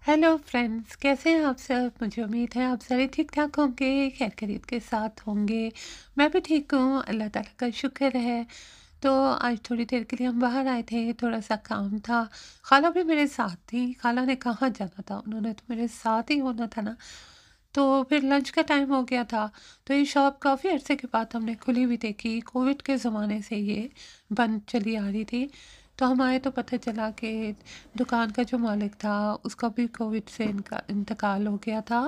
Hello friends, कैसे हैं आप सब? मुझे उम्मीद है आप सारे ठीक-ठाक होंगे, खैर खैरियत के साथ होंगे। मैं भी ठीक हूँ, अल्लाह ताला का शुक्र है। तो आज थोड़ी देर के लिए हम बाहर आए थे, थोड़ा-सा काम था। खाला भी मेरे साथ थी, खाला ने कहाँ जाना था, उन्होंने तो मेरे साथ ही होना था ना। तो फिर लंच का टाइम हो गया था, तो ये शॉप काफ़ी अरसे के बाद हमने खुली हुई देखी। कोविड के ज़माने से ये बंद चली आ रही थी। तो हम आए तो पता चला कि दुकान का जो मालिक था उसका भी कोविड से इनका इंतकाल हो गया था।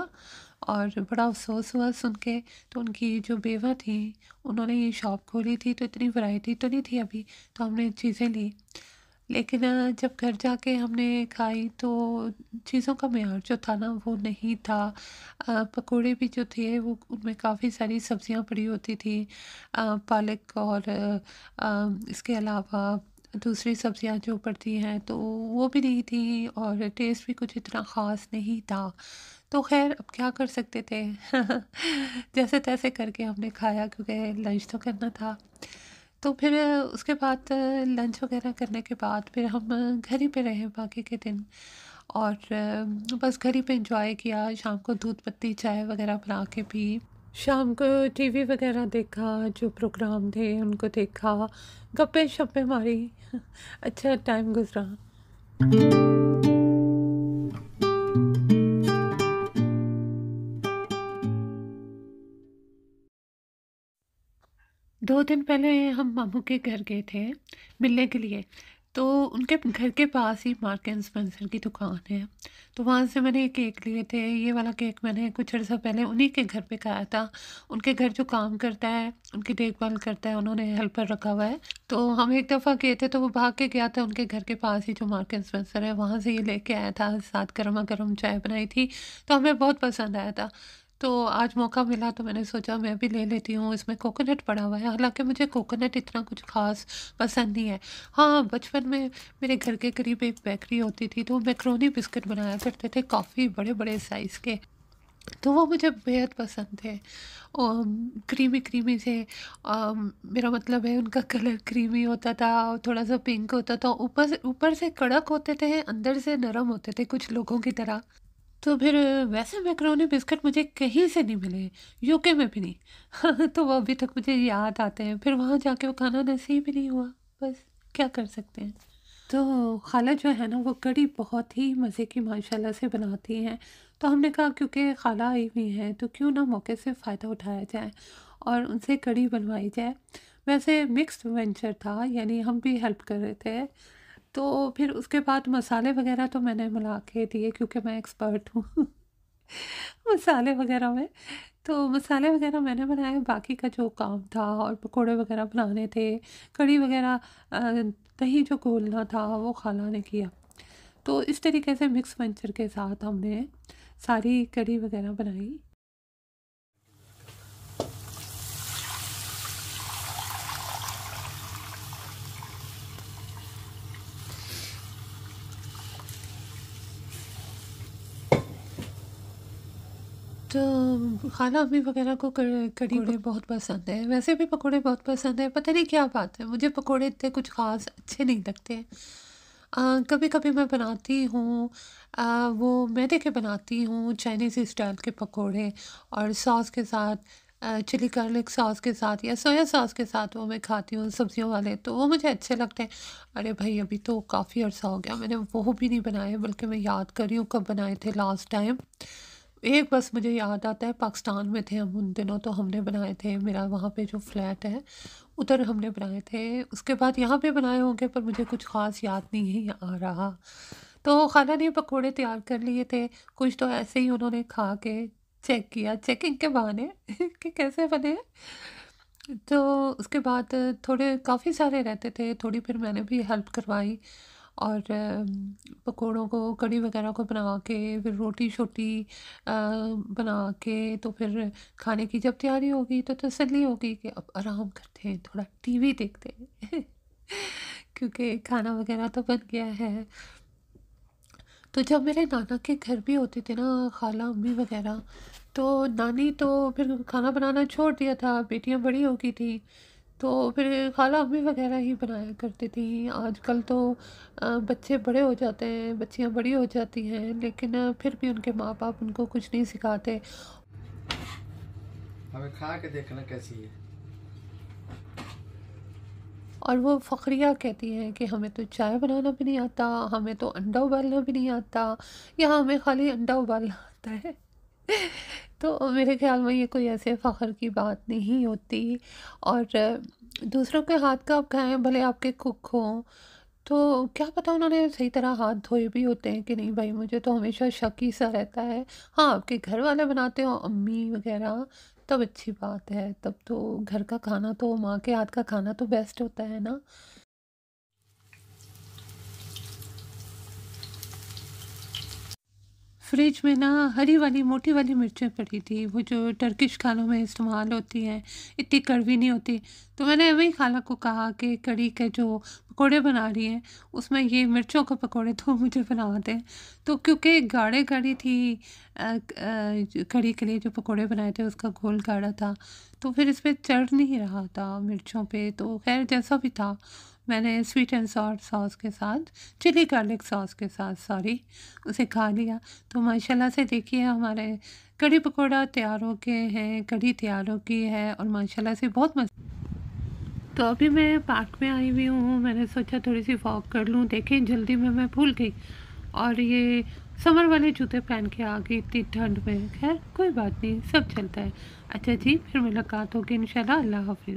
और बड़ा अफ़सोस हुआ सुन के। तो उनकी जो बेवा थी, उन्होंने ये शॉप खोली थी, तो इतनी वैरायटी तो नहीं थी अभी, तो हमने चीज़ें ली। लेकिन जब घर जाके हमने खाई तो चीज़ों का मेयार जो था ना वो नहीं था। पकोड़े भी जो थे वो उनमें काफ़ी सारी सब्जियां पड़ी होती थी, पालक और इसके अलावा दूसरी सब्जियां जो पड़ती हैं तो वो भी नहीं थी, और टेस्ट भी कुछ इतना ख़ास नहीं था। तो खैर अब क्या कर सकते थे। जैसे तैसे करके हमने खाया, क्योंकि लंच तो करना था। तो फिर उसके बाद लंच वगैरह करने के बाद फिर हम घर ही पे रहे बाकी के दिन। और बस घर ही पे एंजॉय किया, शाम को दूध पत्ती चाय वगैरह बना के पी। शाम को टीवी वगैरह देखा, जो प्रोग्राम थे उनको देखा, गप्पे शप्पे मारी। अच्छा टाइम गुजरा। 2 दिन पहले हम मामू के घर गए थे मिलने के लिए। तो उनके घर के पास ही मार्क एंड स्पेंसर की दुकान है। तो वहाँ से मैंने केक लिए थे। ये वाला केक मैंने कुछ अर्सा पहले उन्हीं के घर पे खाया था। उनके घर जो काम करता है, उनकी देखभाल करता है, उन्होंने हेल्पर रखा हुआ है। तो हम एक दफ़ा गए थे तो वो भाग के गया था उनके घर के पास ही जो मार्क एंड स्पेंसर है, वहाँ से ये लेके आया था, साथ गरमा-गरम चाय बनाई थी। तो हमें बहुत पसंद आया था। तो आज मौका मिला तो मैंने सोचा मैं भी ले लेती हूँ। इसमें कोकोनट पड़ा हुआ है, हालाँकि मुझे कोकोनट इतना कुछ ख़ास पसंद नहीं है। हाँ, बचपन में मेरे घर के करीब एक बेकरी होती थी, तो वो मैकरोनी बिस्किट बनाया करते थे काफ़ी बड़े-बड़े साइज़ के। तो वो मुझे बेहद पसंद थे। क्रीमी-क्रीमी से, मेरा मतलब है उनका कलर क्रीमी होता था और थोड़ा-सा पिंक होता था। ऊपर से कड़क होते थे, अंदर से नरम होते थे कुछ लोगों की तरह। तो फिर वैसे मैकरोनी बिस्किट मुझे कहीं से नहीं मिले, यूके में भी नहीं। तो वो अभी तक मुझे याद आते हैं। फिर वहाँ जाके वो खाना नसीब ही नहीं हुआ, बस क्या कर सकते हैं। तो खाला जो है ना वो कढ़ी बहुत ही मज़े की माशाल्लाह से बनाती हैं। तो हमने कहा क्योंकि खाला आई हुई हैं तो क्यों ना मौके से फ़ायदा उठाया जाए और उनसे कढ़ी बनवाई जाए। वैसे मिक्स्ड वेंचर था, यानी हम भी हेल्प कर रहे थे। तो फिर उसके बाद मसाले वग़ैरह तो मैंने मिला के दिए, क्योंकि मैं एक्सपर्ट हूँ मसाले वग़ैरह में। तो मसाले वग़ैरह मैंने बनाए, बाकी का जो काम था और पकोड़े वग़ैरह बनाने थे, कढ़ी वग़ैरह, दही जो घोलना था वो खाला ने किया। तो इस तरीके से मिक्स वेंचर के साथ हमने सारी कढ़ी वग़ैरह बनाई। तो खाला अम्मी वग़ैरह को कढ़ी पकौड़े बहुत पसंद है, वैसे भी पकोड़े बहुत पसंद है। पता नहीं क्या बात है, मुझे पकोड़े इतने कुछ ख़ास अच्छे नहीं लगते। कभी-कभी मैं बनाती हूँ, वो मैदे के बनाती हूँ चाइनीज़ स्टाइल के पकोड़े, और सॉस के साथ, चिली गार्लिक सॉस के साथ या सोया सॉस के साथ वो मैं खाती हूँ सब्जियों वाले, तो वो मुझे अच्छे लगते हैं। अरे भाई अभी तो काफ़ी अर्सा हो गया मैंने वो भी नहीं बनाए, बल्कि मैं याद कर रही हूँ कब बनाए थे लास्ट टाइम। एक बस मुझे याद आता है, पाकिस्तान में थे हम उन दिनों, तो हमने बनाए थे, मेरा वहाँ पे जो फ्लैट है उधर हमने बनाए थे। उसके बाद यहाँ पे बनाए होंगे पर मुझे कुछ ख़ास याद नहीं आ रहा। तो खाला ने पकोड़े तैयार कर लिए थे, कुछ तो ऐसे ही उन्होंने खा के चेक किया, चेकिंग के बहाने कि कैसे बने हैं। तो उसके बाद थोड़े काफ़ी सारे रहते थे, थोड़ी फिर मैंने भी हेल्प करवाई। और पकोड़ों को कढ़ी वगैरह को बना के फिर रोटी-शोटी बना के, तो फिर खाने की जब तैयारी हो गई तो तसल्ली हो गई कि अब आराम करते हैं, थोड़ा टीवी देखते हैं। क्योंकि खाना वगैरह तो बन गया है। तो जब मेरे नाना के घर भी होते थे ना खाला अम्मी वगैरह, तो नानी तो फिर खाना बनाना छोड़ दिया था, बेटियां बड़ी हो गई थी। तो फिर खाला अम्मी वगैरह ही बनाया करती थी। आजकल तो बच्चे बड़े हो जाते हैं, बच्चियाँ बड़ी हो जाती हैं, लेकिन फिर भी उनके माँ-बाप उनको कुछ नहीं सिखाते। हमें खा के देखना कैसी है। और वो फ़खरिया कहती हैं कि हमें तो चाय बनाना भी नहीं आता, हमें तो अंडा उबालना भी नहीं आता, या हमें खाली अंडा उबालना आता है। तो मेरे ख़्याल में ये कोई ऐसे फ़ख्र की बात नहीं होती। और दूसरों के हाथ का आप खाएँ, भले आपके कुक हों, तो क्या पता उन्होंने सही तरह हाथ धोए भी होते हैं कि नहीं, भाई मुझे तो हमेशा शक ही सा रहता है। हाँ, आपके घर वाले बनाते हो, अम्मी वग़ैरह, तब अच्छी बात है, तब तो घर का खाना तो माँ के हाथ का खाना तो बेस्ट होता है ना। फ्रिज में ना हरी वाली मोटी वाली मिर्चें पड़ी थी, वो जो टर्किश खानों में इस्तेमाल होती हैं, इतनी कड़वी नहीं होती। तो मैंने वही खाला को कहा कि कढ़ी के जो पकोड़े बना रही हैं, उसमें ये मिर्चों के पकोड़े तो मुझे बना दें। तो क्योंकि गाढ़े कढ़ी थी, कढ़ी के लिए जो पकोड़े बनाए थे उसका घोल गाढ़ा था, तो फिर इस पे चढ़ नहीं रहा था मिर्चों पे। तो खैर जैसा भी था, मैंने स्वीट एंड सॉर सॉस के साथ, चिली गार्लिक सॉस के साथ सॉरी, उसे खा लिया। तो माशाल्लाह से देखिए हमारे कढ़ी पकौड़ा तैयार हो के हैं, कढ़ी तैयार हो गई है और माशाल्लाह से बहुत मज़ा। तो अभी मैं पार्क में आई हुई हूँ, मैंने सोचा थोड़ी सी वॉक कर लूँ। देखें जल्दी में मैं भूल गई और ये समर वाले जूते पहन के आ गई इतनी ठंड में। खैर कोई बात नहीं, सब चलता है। अच्छा जी, फिर मुलाकात होगी इंशाल्लाह। अल्लाह हाफ़िज़।